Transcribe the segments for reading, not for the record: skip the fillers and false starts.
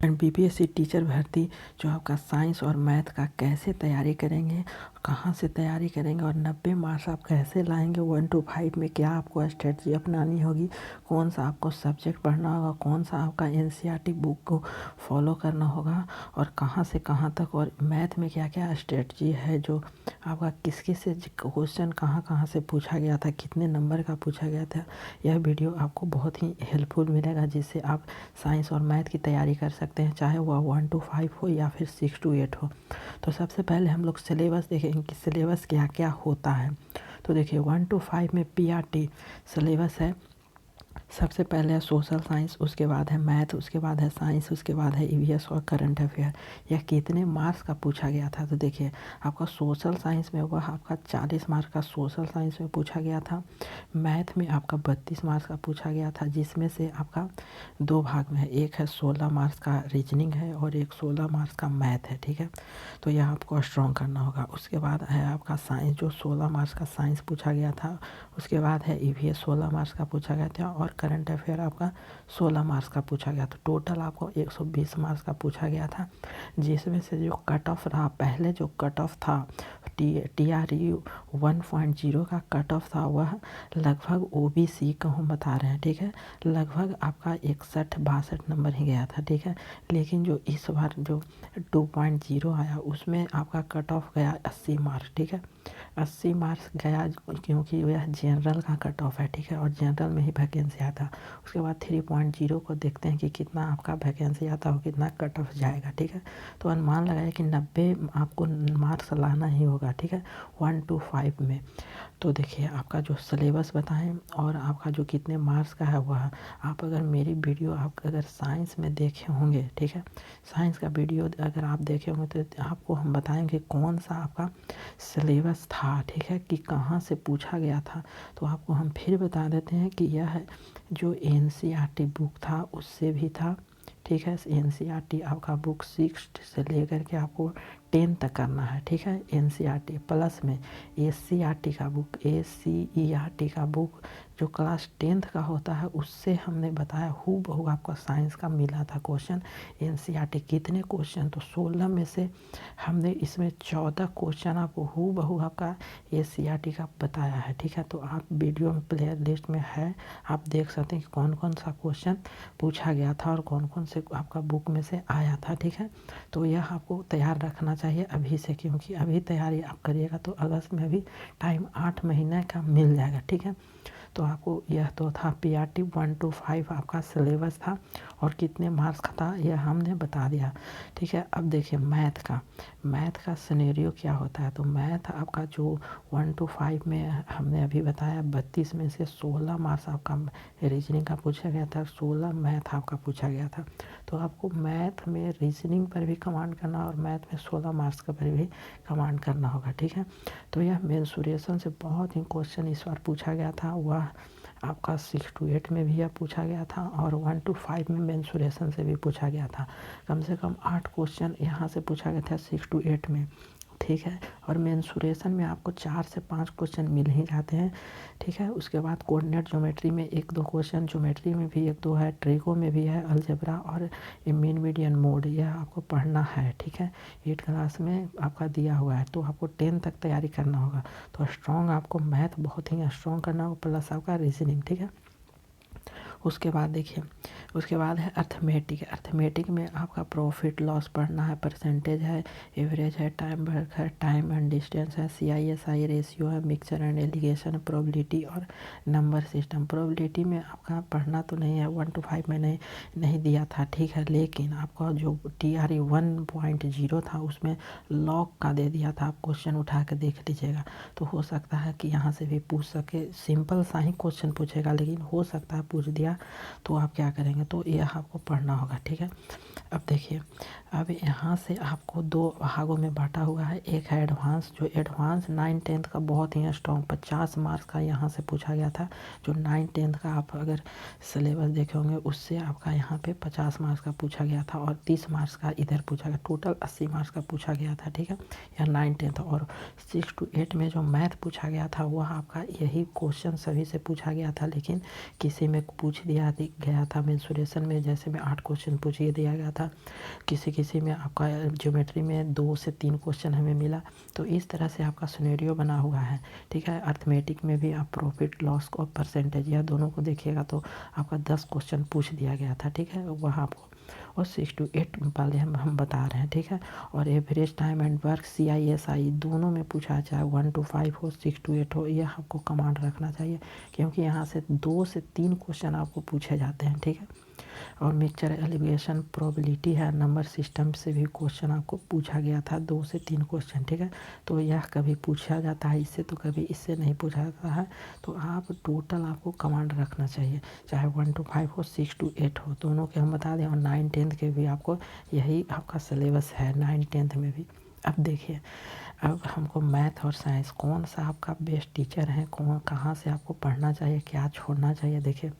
And BPSC teacher भर्ती जो आपका साइंस और मैथ का कैसे तैयारी करेंगे, कहाँ से तैयारी करेंगे और 90 मार्क्स आप कैसे लाएंगे 1 to 5 में, क्या आपको स्ट्रेटजी अपनानी होगी, कौन सा आपको सब्जेक्ट पढ़ना होगा, कौन सा आपका एनसीईआरटी बुक को फॉलो करना होगा और कहाँ से कहाँ तक, और मैथ में क्या क्या स्ट्रेटजी है, जो आपका किसके से क्वेश्चन कहाँ कहाँ से पूछा गया था, कितने नंबर का पूछा गया था। यह वीडियो आपको बहुत ही हेल्पफुल मिलेगा, जिससे आप साइंस और मैथ की तैयारी कर सकते हैं, चाहे वह 1 to 5 हो या फिर 6 to 8 हो। तो सबसे पहले हम लोग सिलेबस देखेंगे कि सिलेबस क्या क्या होता है। तो देखिए 1 to 5 में पीआरटी सिलेबस है। सबसे पहले है सोशल साइंस, उसके बाद है मैथ, उसके बाद है साइंस, उसके बाद है ईवीएस और करंट अफेयर। यह कितने मार्क्स का पूछा गया था, तो देखिए आपका सोशल साइंस में वह आपका 40 मार्क्स का सोशल साइंस में पूछा गया था। मैथ में आपका 32 मार्क्स का पूछा गया था, जिसमें से आपका दो भाग में है, एक है 16 मार्क्स का रीजनिंग है और एक 16 मार्क्स का मैथ है। ठीक है, तो यह आपको स्ट्रॉन्ग करना होगा। उसके बाद है आपका साइंस, जो 16 मार्क्स का साइंस पूछा गया था। उसके बाद है ईवीएस 16 मार्क्स का पूछा गया था और करंट अफेयर आपका 16 मार्क्स का पूछा गया था। टोटल आपको 120 मार्क्स का पूछा गया था, जिसमें से जो कट ऑफ रहा, पहले जो कट ऑफ था TRE 1.0 का कट ऑफ था, वह लगभग ओबीसी का हम बता रहे हैं। ठीक है, लगभग आपका 61-62 नंबर ही गया था। ठीक है, लेकिन जो इस बार जो 2.0 आया, उसमें आपका कट ऑफ गया 80 मार्क्स। ठीक है, 80 मार्क्स गया, क्योंकि यह जनरल का कट ऑफ है। ठीक है, और जनरल में ही वैकेंसी आता। उसके बाद 3.0 को देखते हैं कि कितना आपका वैकेंसी आता हो, कितना कट ऑफ जाएगा। ठीक है, तो अनुमान लगाया कि 90 आपको मार्क्स लाना ही होगा। ठीक है, 1 to 5 में। तो देखिए आपका जो सिलेबस बताएं और आपका जो कितने मार्क्स का है वह, आप अगर मेरी वीडियो आप अगर साइंस में देखे होंगे, ठीक है, साइंस का वीडियो अगर आप देखे होंगे तो आपको हम बताएंगे कौन सा आपका सिलेबस था। ठीक है, कि कहाँ से पूछा गया था। तो आपको हम फिर बता देते हैं कि यह जो एनसीईआरटी बुक था उससे भी था। ठीक है, एनसीईआरटी आपका बुक 6 से लेकर के आपको 10 तक करना है। ठीक है, एनसीईआरटी प्लस में एससीईआरटी का बुक, एससीईआरटी का बुक जो क्लास 10th का होता है, उससे हमने बताया हूबहू आपका साइंस का मिला था क्वेश्चन। एनसीईआरटी कितने क्वेश्चन, तो 16 में से हमने इसमें 14 क्वेश्चन आपको हूबहू आपका एससीईआरटी का बताया है। ठीक है, तो आप वीडियो में प्लेयर लिस्ट में है, आप देख सकते हैं कि कौन कौन सा क्वेश्चन पूछा गया था और कौन कौन से आपका बुक में से आया था। ठीक है, तो यह आपको तैयार रखना चाहिए अभी से, क्योंकि अभी तैयारी आप करिएगा तो अगस्त में भी टाइम 8 महीने का मिल जाएगा। ठीक है, तो आपको यह तो था पीआरटी 1 to 5 आपका सिलेबस था और कितने मार्क्स का था यह हमने बता दिया। ठीक है, अब देखिए मैथ का सिनेरियो क्या होता है। तो मैथ आपका जो 1 to 5 में हमने अभी बताया, 32 में से 16 मार्क्स आपका रीजनिंग का पूछा गया था, 16 मैथ आपका पूछा गया था। तो आपको मैथ में रीजनिंग पर भी कमांड करना और मैथ में 16 मार्क्स का पर भी कमांड करना होगा। ठीक है, तो यह मेंसुरेशन से बहुत ही क्वेश्चन इस बार पूछा गया था, वह आपका 6 to 8 में भी यह पूछा गया था और 1 to 5 में मेंसुरेशन से भी पूछा गया था। कम से कम 8 क्वेश्चन यहाँ से पूछा गया था 6 to 8 में। ठीक है, और मेंसुरेशन में आपको 4 से 5 क्वेश्चन मिल ही जाते हैं। ठीक है, उसके बाद कोऑर्डिनेट ज्योमेट्री में 1-2 क्वेश्चन, ज्योमेट्री में भी 1-2 है, ट्रिको में भी है, अलजेब्रा और मीन मीडियन मोड, यह आपको पढ़ना है। ठीक है, 8 क्लास में आपका दिया हुआ है, तो आपको 10 तक तैयारी करना होगा। तो स्ट्रॉन्ग आपको मैथ बहुत ही स्ट्रॉन्ग करना होगा, प्लस आपका रीजनिंग। ठीक है, उसके बाद देखिए, उसके बाद है अर्थमेटिक। अर्थमेटिक में आपका प्रॉफिट लॉस पढ़ना है, परसेंटेज है, एवरेज है, टाइम वर्क है, टाइम एंड डिस्टेंस है, CISI रेशियो है, मिक्सचर एंड एलिगेशन, प्रोबेबिलिटी और नंबर सिस्टम। प्रोबेबिलिटी में आपका पढ़ना तो नहीं है, 1 to 5 में नहीं दिया था। ठीक है, लेकिन आपका जो TRE 1.0 था उसमें लॉग का दे दिया था। आप क्वेश्चन उठा के देख लीजिएगा, तो हो सकता है कि यहाँ से भी पूछ सके। सिंपल सा ही क्वेश्चन पूछेगा, लेकिन हो सकता है पूछ दिया, तो आप क्या करेंगे, तो यह आपको पढ़ना होगा। ठीक है, अब देखिए, अब यहाँ से आपको 2 भागों में बांटा हुआ है। एक है एडवांस, जो एडवांस 9-10 का बहुत ही स्ट्रॉन्ग 50 मार्क्स का यहाँ से पूछा गया था। जो 9-10 का आप अगर सिलेबस देखे होंगे, उससे आपका यहाँ पे 50 मार्क्स का पूछा गया था और 30 मार्क्स का इधर पूछा गया, टोटल 80 मार्क्स का पूछा गया था। ठीक है, यह 9-10 और 6 to 8 में जो मैथ पूछा गया था वह आपका यही क्वेश्चन सभी से पूछा गया था, लेकिन किसी में पूछ दिया गया था मेंसुरेशन में, जैसे में 8 क्वेश्चन पूछ दिया गया था, किसी किसी में आपका ज्योमेट्री में 2 से 3 क्वेश्चन हमें मिला। तो इस तरह से आपका सिनेरियो बना हुआ है, ठीक है। अर्थमेटिक में भी आप प्रॉफिट लॉस और परसेंटेज यह दोनों को देखिएगा तो आपका 10 क्वेश्चन पूछ दिया गया था, ठीक है, वहाँ आपको, और 6 to 8 वाले हम बता रहे हैं, ठीक है। और average time and work CISI दोनों में पूछा है, चाहे 1 to 5 हो 6 to 8 हो, यह आपको कमांड रखना चाहिए क्योंकि यहाँ से 2 से 3 क्वेश्चन आपको पूछे जाते हैं, ठीक है। और मिक्सचर एलिमिनेशन प्रोबेबिलिटी है, नंबर सिस्टम से भी क्वेश्चन आपको पूछा गया था 2 से 3 क्वेश्चन, ठीक है। तो यह कभी पूछा जाता है इससे, तो कभी इससे नहीं पूछा जाता है। तो आप टोटल आपको कमांड रखना चाहिए, चाहे 1 to 5 हो 6 to 8 हो, दोनों के हम बता दें। और 9 10 के भी आपको यही आपका सिलेबस है 9 10 में भी। अब देखिए, अब हमको मैथ और साइंस कौन सा आपका बेस्ट टीचर है, कौन कहाँ से आपको पढ़ना चाहिए, क्या छोड़ना चाहिए। देखिए,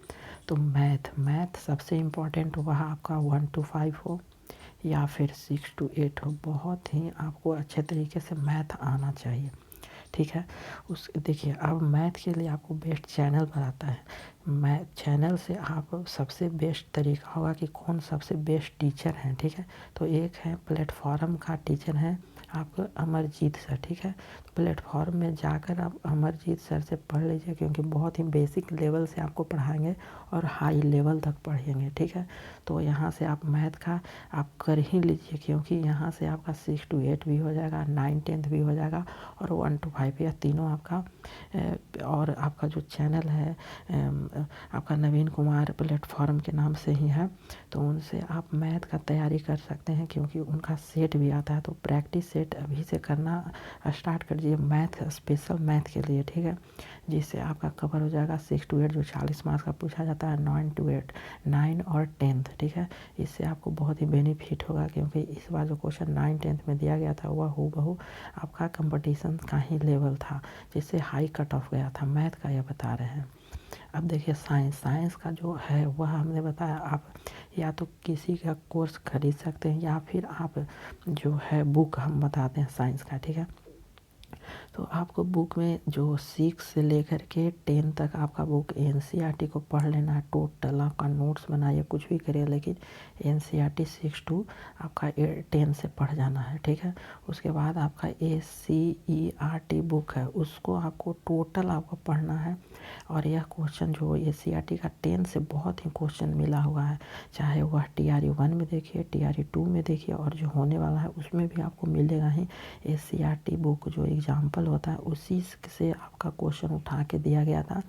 तो मैथ सबसे इम्पोर्टेंट वह आपका 1 to 5 हो या फिर 6 to 8 हो, बहुत ही आपको अच्छे तरीके से मैथ आना चाहिए, ठीक है। उस देखिए, अब मैथ के लिए आपको बेस्ट चैनल बताता है। मैथ चैनल से आप सबसे बेस्ट तरीका होगा कि कौन सबसे बेस्ट टीचर हैं, ठीक है। तो एक है प्लेटफॉर्म का टीचर है आपको अमरजीत सर, ठीक है। तो प्लेटफॉर्म में जाकर आप अमरजीत सर से पढ़ लीजिए क्योंकि बहुत ही बेसिक लेवल से आपको पढ़ाएंगे और हाई लेवल तक पढ़ेंगे, ठीक है। तो यहाँ से आप मैथ का आप कर ही लीजिए क्योंकि यहाँ से आपका 6 to 8 भी हो जाएगा, 9 10 भी हो जाएगा और 1 to 5 यह तीनों आपका। और आपका जो चैनल है आपका नवीन कुमार प्लेटफॉर्म के नाम से ही है, तो उनसे आप मैथ का तैयारी कर सकते हैं क्योंकि उनका सेट भी आता है। तो प्रैक्टिस सेट अभी से करना स्टार्ट कर दीजिए मैथ, स्पेशल मैथ के लिए, ठीक है, जिससे आपका कवर हो जाएगा 6 to 8 जो 40 मार्क्स का पूछा जाता है, 9 to 8 9 और 10th, ठीक है। इससे आपको बहुत ही बेनिफिट होगा क्योंकि इस बार जो क्वेश्चन 9 10th में दिया गया था वह हूबहू आपका कंपटीशन का ही लेवल था, जिससे हाई कट ऑफ गया था। मैथ का यह बता रहे हैं। अब देखिए, साइंस का जो है वह हमने बताया, आप या तो किसी का कोर्स खरीद सकते हैं या फिर आप जो है बुक हम बताते हैं साइंस का, ठीक है। तो आपको बुक में जो 6 से लेकर के 10 तक आपका बुक NCERT को पढ़ लेना है, टोटल आपका नोट्स बनाइए, कुछ भी करिए, लेकिन NCERT 6 to आपका 10 से पढ़ जाना है, ठीक है। उसके बाद आपका ACERT बुक है, उसको आपको टोटल आपको पढ़ना है। और यह क्वेश्चन जो ACERT का 10 से बहुत ही क्वेश्चन मिला हुआ है, चाहे वह TRE 1 में देखिए, TRE 2 में देखिए, और जो होने वाला है उसमें भी आपको मिलेगा ही। ACERT बुक जो एग्जाम्पल होता है उसी से आपका क्वेश्चन उठा के दिया गया था।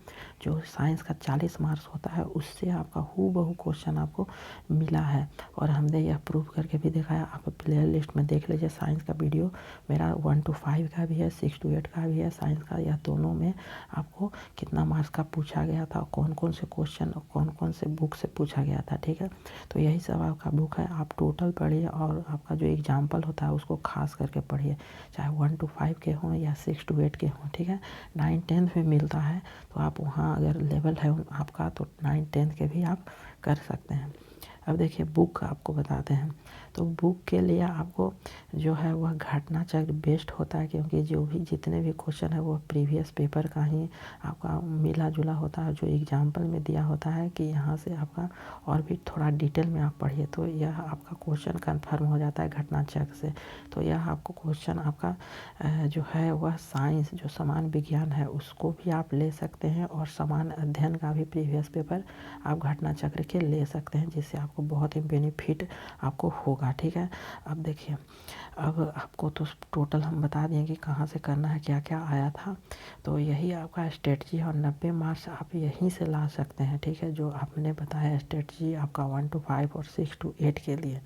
जो साइंस का 40 मार्क्स होता है उससे आपका हूबहू क्वेश्चन आपको मिला है, और हमने यह प्रूव करके भी दिखाया। आप प्ले लिस्ट में देख लीजिए, साइंस का वीडियो मेरा 1 to 5 का भी है, 6 to 8 का भी है, साइंस का, यह दोनों में आपको कितना मार्क्स का पूछा गया था, कौन कौन से क्वेश्चन और कौन कौन से बुक से पूछा गया था, ठीक है। तो यही सब आपका बुक है, आप टोटल पढ़िए और आपका जो एग्जाम्पल होता है उसको खास करके पढ़िए, चाहे 1 to 5 के हों या 6 to 8 के हों, ठीक है। 9 10 में मिलता है तो आप वहाँ अगर लेवल है आपका तो 9 10 के भी आप कर सकते हैं। अब देखिए, बुक आपको बताते हैं। तो बुक के लिए आपको जो है वह घटना चक्र बेस्ट होता है क्योंकि जो भी जितने भी क्वेश्चन है वो प्रीवियस पेपर का ही आपका मिला जुला होता है, जो एग्जाम्पल में दिया होता है कि यहाँ से आपका और भी थोड़ा डिटेल में आप पढ़िए तो यह आपका क्वेश्चन कन्फर्म हो जाता है घटना चक्र से। तो यह आपको क्वेश्चन आपका जो है वह साइंस जो समान विज्ञान है उसको भी आप ले सकते हैं, और समान अध्ययन का भी प्रीवियस पेपर आप घटना चक्र के ले सकते हैं, जिससे आपको बहुत ही बेनिफिट आपको होगा, ठीक है। अब देखिए, अब आपको तो टोटल हम बता दें कि कहाँ से करना है, क्या क्या आया था। तो यही आपका स्ट्रेटजी, और 90 मार्क्स आप यहीं से ला सकते हैं, ठीक है। जो आपने बताया स्ट्रेटजी आपका 1 to 5 और 6 to 8 के लिए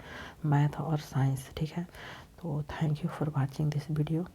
मैथ और साइंस, ठीक है। तो thank you for watching this video.